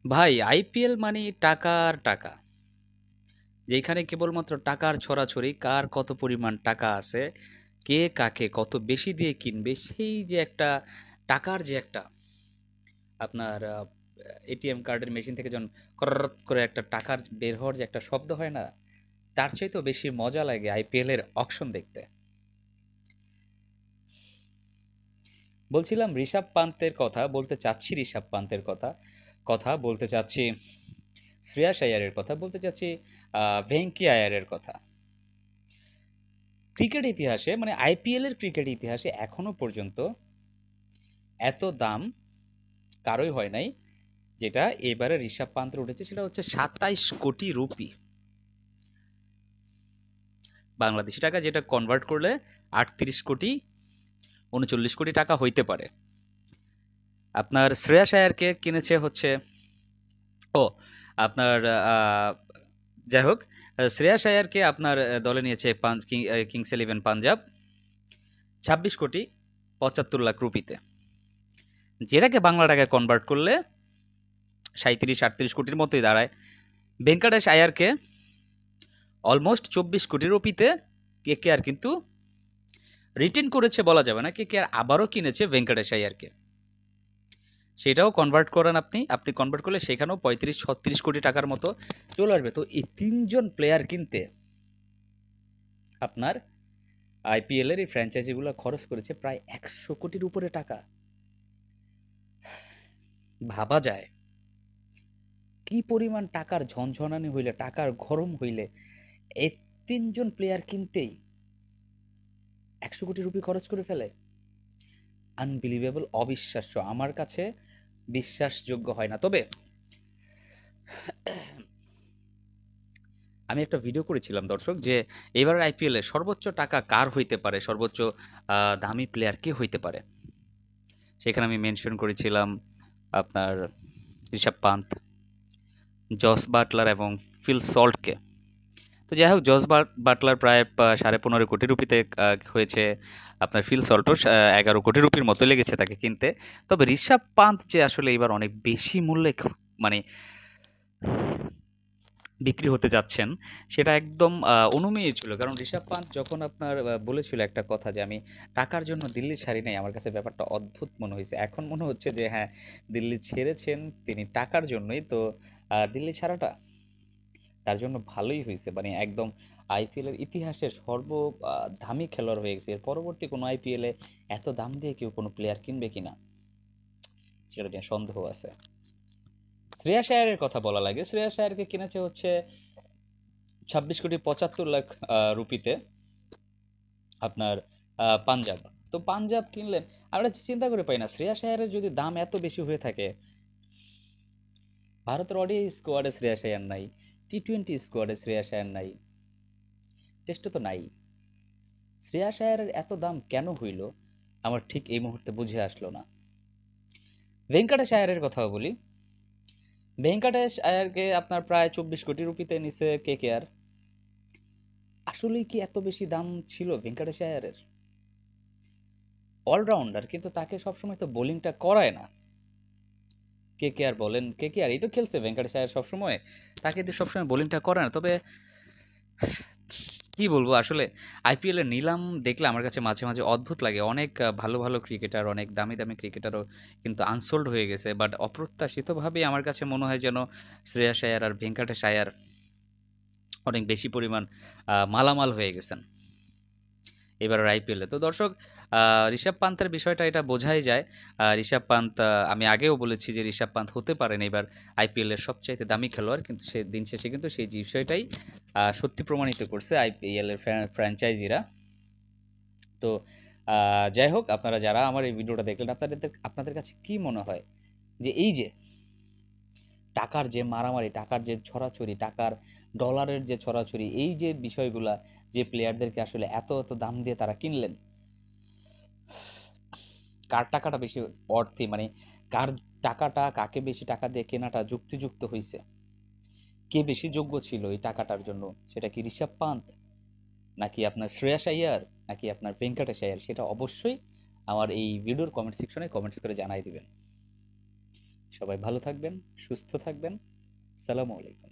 ভাই আইপিএল মানে টাকা আর টাকা, যেখানে কেবলমাত্র টাকার ছড়াছড়ি, কার কত পরিমাণ টাকা আছে, কে কাকে কত বেশি দিয়ে কিনবে, সেই যে একটা টাকার যে একটা আপনার এটিএম কার্ডের মেশিন থেকে যখন করত করে একটা টাকার বের হওয়ার যে একটা শব্দ হয় না, তার চাইতেও বেশি মজা লাগে আইপিএলের অকশন দেখতে। বলছিলাম ঋষভ পান্তের কথা, বলতে চাচ্ছি ঋষভ পান্তের কথা, কথা বলতে চাচ্ছি শ্রেয়াস আয়ারের কথা, বলতে চাচ্ছি ভেঙ্কি আয়ারের কথা। ক্রিকেট ইতিহাসে মানে আইপিএলের ক্রিকেট ইতিহাসে এখনো পর্যন্ত এত দাম কারোই হয় নাই, যেটা এবারে ঋষভ পান্তের উঠেছে, সেটা হচ্ছে 27 কোটি রুপি বাংলাদেশি টাকা, যেটা কনভার্ট করলে 38 কোটি 39 কোটি টাকা হইতে পারে। আপনার শ্রেয়াস আয়ারকে কিনেছে হচ্ছে, ও আপনার যাই হোক, শ্রেয়াস আয়ারকে আপনার দলে নিয়েছে কিংস ইলেভেন পাঞ্জাব 26 কোটি 75 লাখ রুপিতে, যেটাকে বাংলা টাকায় কনভার্ট করলে 37-38 কোটির মতোই দাঁড়ায়। ভেঙ্কটেশ আয়ারকে অলমোস্ট 24 কোটি রুপিতে কেকেআর কিন্তু রিটেন করেছে বলা যাবে না, কেকেআর আবারও কিনেছে ভেঙ্কটেশ আয়ারকে। সেটাও কনভার্ট করেন আপনি, কনভার্ট করলে সেখানেও 35-36 কোটি টাকার মতো চলে আসবে। তো এই তিনজন প্লেয়ার কিনতে আপনার আইপিএলের এই ফ্র্যাঞ্চাইজিগুলো খরচ করেছে প্রায় 100 কোটির উপরে টাকা। ভাবা যায় কি পরিমাণ টাকার ঝনঝনানি হইলে, টাকার গরম হইলে এই তিনজন প্লেয়ার কিনতেই 100 কোটি রুপি খরচ করে ফেলে। আনবিলিভেবল, অবিশ্বাস্য, আমার কাছে বিশ্বাসযোগ্য হয় না। তবে আমি একটা ভিডিও করেছিলাম দর্শক, যে এবার আইপিএলে সর্বোচ্চ টাকা কার হইতে পারে, সর্বোচ্চ দামি প্লেয়ার কে হইতে পারে। সেখানে আমি মেনশন করেছিলাম আপনার ঋষভ পান্ত, জস বাটলার এবং ফিল সল্টকে। তো যাই হোক, বাটলার প্রায় 15.5 কোটি রুপিতে হয়েছে, আপনার ফিল সল্টও 11 কোটি রুপির মতো লেগেছে তাকে কিনতে। তবে ঋষভ পান্ত যে আসলে এবার অনেক বেশি মূল্যে মানে বিক্রি হতে যাচ্ছেন, সেটা একদম অনুমেয় ছিল। কারণ ঋষভ পান্ত যখন আপনার বলেছিল একটা কথা, যে আমি টাকার জন্য দিল্লি ছাড়ি নাই, আমার কাছে ব্যাপারটা অদ্ভুত মনে হয়েছে। এখন মনে হচ্ছে যে হ্যাঁ, দিল্লি ছেড়েছেন তিনি টাকার জন্যই। তো দিল্লি ছাড়াটা তার জন্য ভালোই হয়েছে, মানে একদম আইপিএলের ইতিহাসের দামি খেলোয়াড় হয়ে গেছে। এর পরবর্তী কোনো আইপিএলে এত দাম দিয়ে কেউ কোনো প্লেয়ার কিনবে কিনা সেটা নিয়ে সন্দেহ আছে। শ্রেয়াস আয়ারের কথা বলা লাগে, শ্রেয়াস আয়ারকে কিনেছে হচ্ছে 26 কোটি 75 লাখ রুপিতে আপনার পাঞ্জাব। তো পাঞ্জাব কিনলেন, আমরা চিন্তা করে পাই না, শ্রেয়াস আয়ারের যদি দাম এত বেশি হয়ে থাকে, ভারতের ওডিআই স্কোয়াডে শ্রেয়াস আয়ার নাই, টি-20 স্কোয়াডে শ্রেয়াস আয়ার নাই, টেস্টে তো নাই, শ্রেয়াস আয়ারের এত দাম কেন হইল আমার ঠিক এই মুহূর্তে বুঝে আসলো না। ভেঙ্কটেশ আয়ারের কথাও বলি, ভেঙ্কটেশ আয়ারকে আপনার প্রায় 24 কোটি রুপিতে নিছে কেকেআর। আসলেই কি এত বেশি দাম ছিল ভেঙ্কটেশ আয়ারের? অলরাউন্ডার, কিন্তু তাকে সবসময় তো বোলিংটা করায় না। কেকেআর বলেন, কেকেআর এই তো খেলছে ভেঙ্কটেশ আয়ার সবসময়, তাকে দিয়ে সবসময় বোলিংটা করে না। তবে কি বলবো আসলে, আইপিএলের নিলাম দেখলে আমার কাছে মাঝে মাঝে অদ্ভুত লাগে। অনেক ভালো ভালো ক্রিকেটার, অনেক দামি দামি ক্রিকেটারও কিন্তু আনসোল্ড হয়ে গেছে, বাট অপ্রত্যাশিতভাবেই আমার কাছে মনে হয় যেন শ্রেয়াস আয়ার আর ভেঙ্কটেশ আয়ার অনেক বেশি পরিমাণ মালামাল হয়ে গেছেন এবারের আইপিএলে। তো দর্শক, ঋষভ পান্তের বিষয়টা এটা বোঝাই যায়। ঋষভ পান্ত, আমি আগেও বলেছি যে ঋষভ পান্ত হতে পারেন এবার আইপিএলের সবচাইতে দামি খেলোয়াড়, কিন্তু সে দিন শেষে কিন্তু সেই বিষয়টাই সত্যি প্রমাণিত করছে আইপিএলের ফ্র্যাঞ্চাইজিরা। তো যাই হোক, আপনারা যারা আমার এই ভিডিওটা দেখলেন, আপনাদের কাছে কি মনে হয় যে এই যে টাকার যে মারামারি, টাকার যে ছড়াছড়ি, টাকার ডলারের যে ছড়াছড়ি, এই যে বিষয়গুলা, যে প্লেয়ারদেরকে আসলে এত এত দাম দিয়ে তারা কিনলেন, কার টাকাটা বেশি অর্থে, মানে কার টাকাটা, কাকে বেশি টাকা দিয়ে কেনাটা যুক্তিযুক্ত হয়েছে, কে বেশি যোগ্য ছিল এই টাকাটার জন্য? সেটা কি ঋষভ পান্ত, নাকি আপনার শ্রেয়াস আইয়ার, নাকি আপনার ভেঙ্কটেশ আইয়ার? সেটা অবশ্যই আমার এই ভিডিওর কমেন্ট সেকশনে কমেন্টস করে জানাই দিবেন। সবাই ভালো থাকবেন, সুস্থ থাকবেন। আসসালামু আলাইকুম।